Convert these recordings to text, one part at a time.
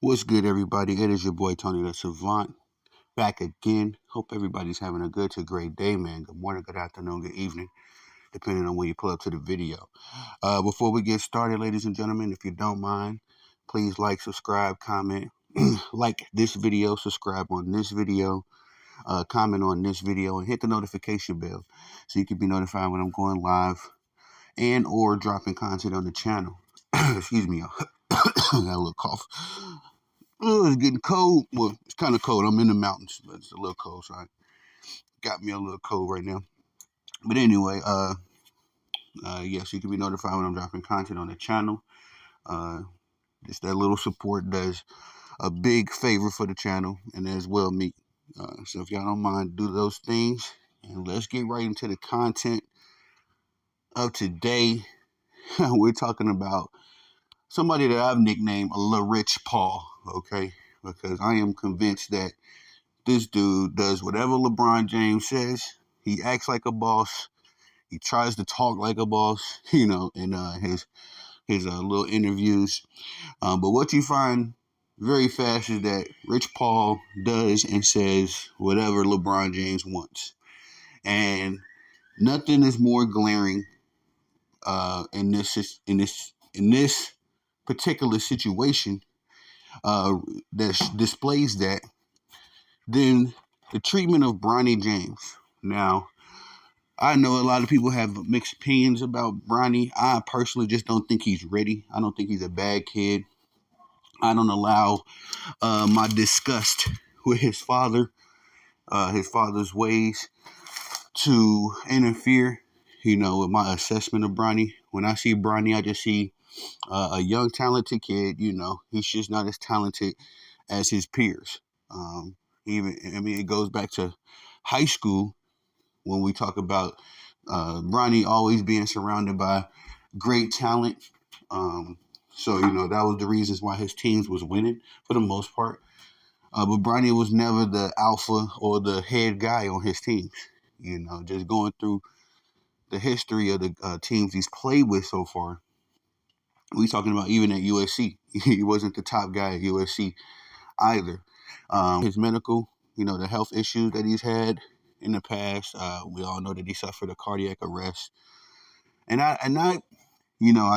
What's good, everybody? It is your boy Tony the Savant back again. Hope everybody's having a good to great day, man. Good morning, good afternoon, good evening, depending on when you pull up to the video. Before we get started, ladies and gentlemen, if you don't mind, please like, subscribe, comment, like this video, subscribe on this video, comment on this video, and hit the notification bell so you can be notified when I'm going live and or dropping content on the channel. Excuse me, I got a little cough. Oh, it's getting cold. Well, it's kind of cold. I'm in the mountains, but it's a little cold, so I got me a little cold right now. But anyway, yes, you can be notified when I'm dropping content on the channel. Uh, just that little support does a big favor for the channel and as well me. So if y'all don't mind, do those things, and let's get right into the content of today. We're talking about somebody that I've nicknamed La Rich Paul, okay? Because I am convinced that this dude does whatever LeBron James says. He acts like a boss. He tries to talk like a boss, in his little interviews. But what you find very fast is that Rich Paul does and says whatever LeBron James wants, and nothing is more glaring in this particular situation that displays that than the treatment of Bronny James. Now, I know a lot of people have mixed opinions about Bronny. I personally just don't think he's ready. I don't think he's a bad kid. I don't allow my disgust with his father's ways to interfere, with my assessment of Bronny. When I see Bronny, I just see a young, talented kid. He's just not as talented as his peers. It goes back to high school when we talk about Bronny always being surrounded by great talent. So that was the reasons why his teams was winning for the most part. But Bronny was never the alpha or the head guy on his teams. Just going through the history of the teams he's played with so far. We talking about even at USC. He wasn't the top guy at USC either. His medical, the health issues that he's had in the past. We all know that he suffered a cardiac arrest, and I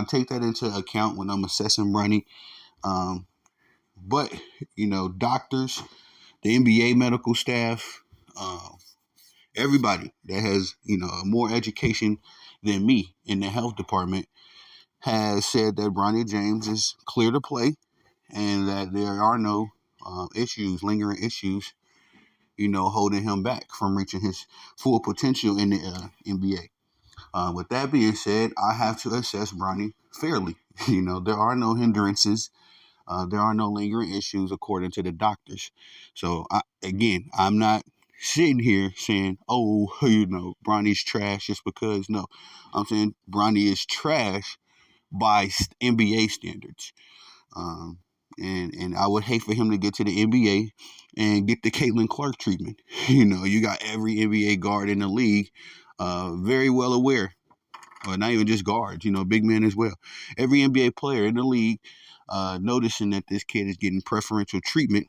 take that into account when I'm assessing Bronny. But doctors, the NBA medical staff, everybody that has more education than me in the health department has said that Bronny James is clear to play and that there are no lingering issues, holding him back from reaching his full potential in the NBA. With that being said, I have to assess Bronny fairly. There are no hindrances. There are no lingering issues according to the doctors. So, I'm not sitting here saying, oh, Bronny's trash just because. No, I'm saying Bronny is trash by NBA standards. Um, and I would hate for him to get to the NBA and get the Caitlin Clark treatment. You got every NBA guard in the league very well aware, or not even just guards, big men as well. Every NBA player in the league noticing that this kid is getting preferential treatment,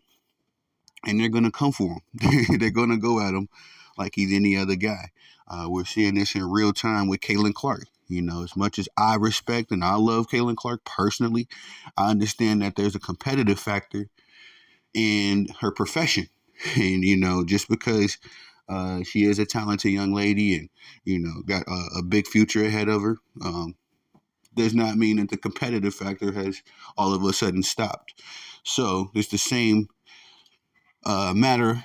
and they're going to come for him. They're going to go at him like he's any other guy. We're seeing this in real time with Caitlin Clark. As much as I respect and I love Caitlin Clark personally, I understand that there's a competitive factor in her profession. And, just because she is a talented young lady and, got a big future ahead of her, does not mean that the competitive factor has all of a sudden stopped. So it's the same matter,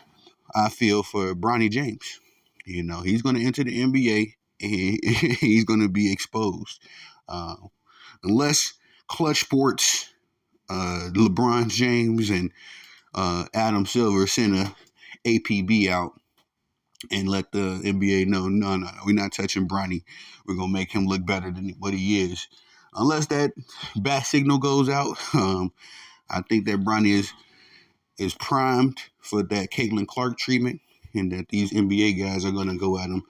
I feel, for Bronny James. He's going to enter the NBA and he's going to be exposed. Uh, Unless Klutch Sports, LeBron James, and Adam Silver send a APB out and let the NBA know, no, we're not touching Bronny. We're going to make him look better than what he is. Unless that bat signal goes out, I think that Bronny is primed for that Caitlin Clark treatment, and that these NBA guys are going to go at him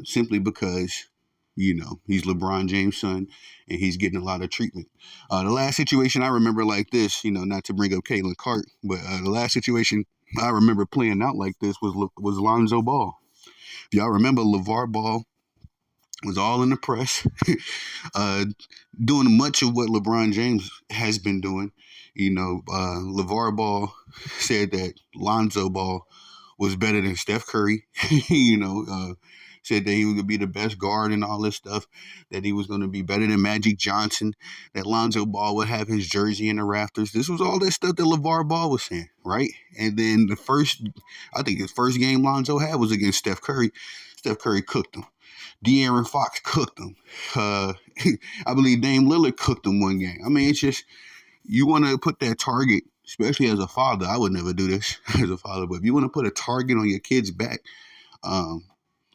simply because He's LeBron James' son, and he's getting a lot of treatment. The last situation I remember like this, not to bring up Caitlin Clark, but the last situation I remember playing out like this was Lonzo Ball. If y'all remember, LeVar Ball was all in the press, uh, doing much of what LeBron James has been doing. LeVar Ball said that Lonzo Ball was better than Steph Curry. Said that he was going to be the best guard and all this stuff, that he was going to be better than Magic Johnson, that Lonzo Ball would have his jersey in the rafters. This was all that stuff that LeVar Ball was saying, right? And then I think his first game Lonzo had was against Steph Curry. Steph Curry cooked him. De'Aaron Fox cooked him. I believe Dame Lillard cooked him one game. I mean, it's just, you want to put that target, especially as a father. I would never do this as a father, but if you want to put a target on your kid's back,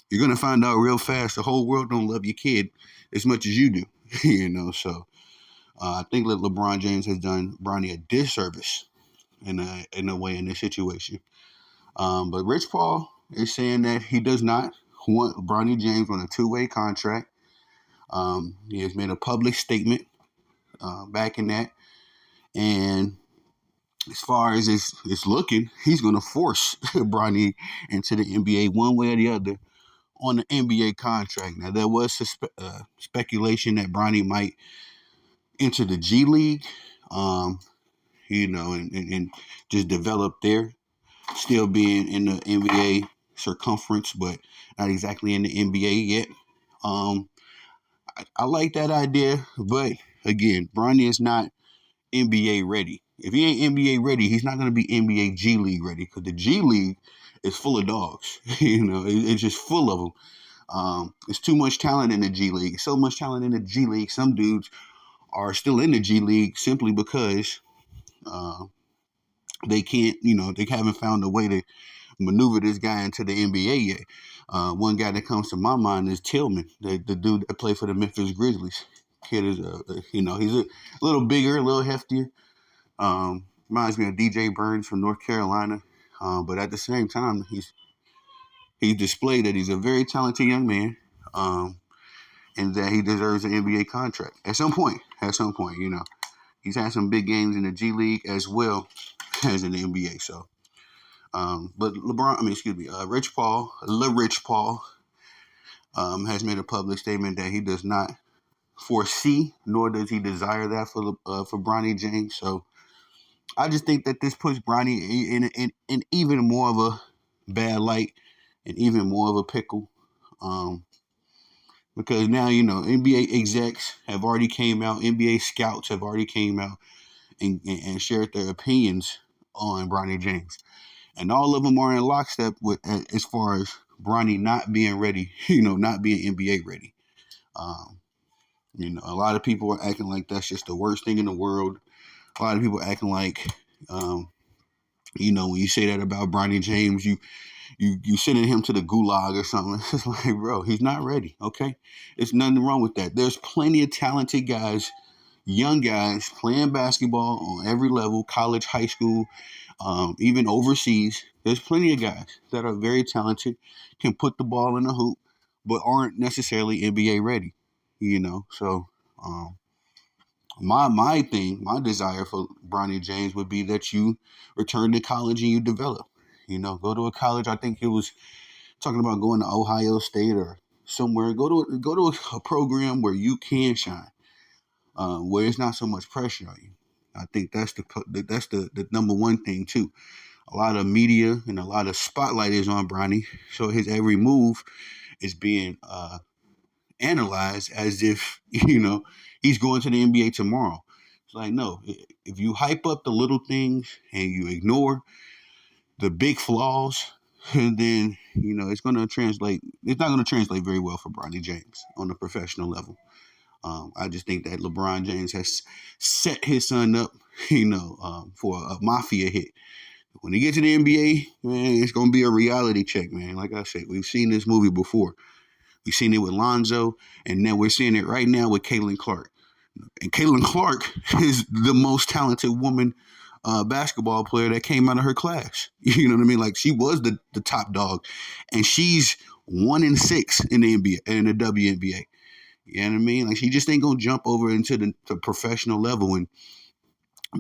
you're going to find out real fast the whole world don't love your kid as much as you do. So I think that LeBron James has done Bronny a disservice in a way in this situation. But Rich Paul is saying that he does not want Bronny James on a two-way contract. He has made a public statement backing that. And as far as it's looking, he's going to force Bronny into the NBA one way or the other on the NBA contract. Now, there was speculation that Bronny might enter the G League, and just develop there, still being in the NBA circumference, but not exactly in the NBA yet. I like that idea, but again, Bronny is not NBA ready. If he ain't NBA ready, he's not going to be NBA G League ready, because the G League is full of dogs. It's just full of them. There's too much talent in the G League. So much talent in the G League. Some dudes are still in the G League simply because they can't, they haven't found a way to maneuver this guy into the NBA yet. One guy that comes to my mind is Tillman, the dude that played for the Memphis Grizzlies. Kid is he's a little bigger, a little heftier. Reminds me of DJ Burns from North Carolina. But at the same time, he's displayed that he's a very talented young man, and that he deserves an NBA contract at some point. He's had some big games in the G League as well as in the NBA. So, but Rich Paul, has made a public statement that he does not foresee, nor does he desire that for Bronny James. So, I just think that this puts Bronny in even more of a bad light and even more of a pickle. Because now, NBA execs have already came out, NBA scouts have already came out and shared their opinions on Bronny James. And all of them are in lockstep with as far as Bronny not being ready, not being NBA ready. A lot of people are acting like that's just the worst thing in the world. A lot of people are acting like, when you say that about Bronny James, you sending him to the gulag or something. It's just like, bro, he's not ready, okay? There's nothing wrong with that. There's plenty of talented guys, young guys, playing basketball on every level, college, high school, even overseas. There's plenty of guys that are very talented, can put the ball in the hoop, but aren't necessarily NBA ready, So, my desire for Bronny James would be that you return to college and you develop. Go to a college. I think it was talking about going to Ohio State or somewhere. Go to a program where you can shine, where it's not so much pressure on you. I think that's the number one thing too. A lot of media and a lot of spotlight is on Bronny, so his every move is being analyzed as if he's going to the NBA tomorrow. It's like, no, if you hype up the little things and you ignore the big flaws, and then it's going to translate. It's not going to translate very well for Bronny James on the professional level. I just think that LeBron James has set his son up, for a mafia hit. When he gets to the NBA, man, it's going to be a reality check, man. Like I said, we've seen this movie before. We've seen it with Lonzo, and then we're seeing it right now with Caitlin Clark. And Caitlin Clark is the most talented woman basketball player that came out of her class. You know what I mean? Like, she was the top dog, and she's 1-6 in the NBA, in the WNBA. You know what I mean? Like, she just ain't gonna jump over into the professional level and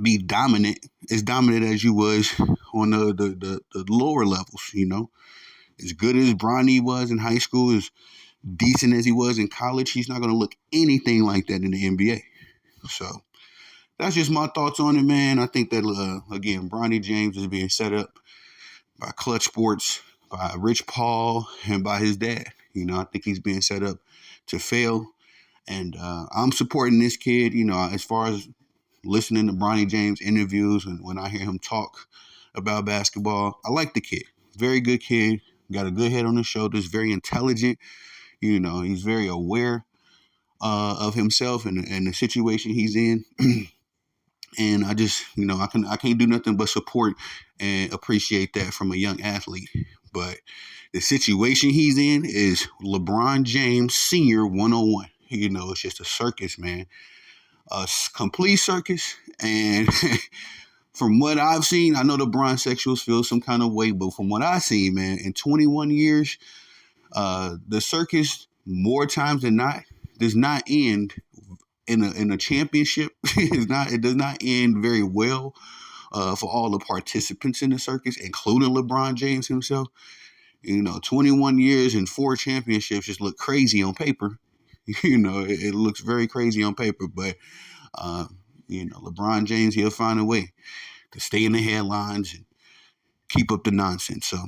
be dominant as you was on the lower levels, you know. As good as Bronny was in high school, as decent as he was in college, he's not gonna look anything like that in the NBA. So that's just my thoughts on it, man. I think that again, Bronny James is being set up by Klutch Sports, by Rich Paul, and by his dad. You know, I think he's being set up to fail. And I'm supporting this kid, you know, as far as listening to Bronny James interviews and when I hear him talk about basketball. I like the kid. Very good kid. Got a good head on his shoulders. Very intelligent. You know, he's very aware of himself and the situation he's in. And I just, you know, I can't do nothing but support and appreciate that from a young athlete. But the situation he's in is LeBron James Senior 101. You know, it's just a circus, man. A complete circus. And from what I've seen, I know the Bron sexuals feel some kind of way, but from what I've seen, man, in 21 years, the circus, more times than not, does not end in a championship. It does not end very well for all the participants in the circus, including LeBron James himself. You know, 21 years and 4 championships just look crazy on paper. You know, it looks very crazy on paper, but uh, you know, LeBron James, he'll find a way to stay in the headlines and keep up the nonsense. So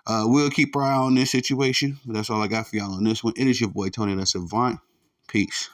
we'll keep our eye on this situation. That's all I got for y'all on this one. It is your boy Tony, that's SAVANT. Peace.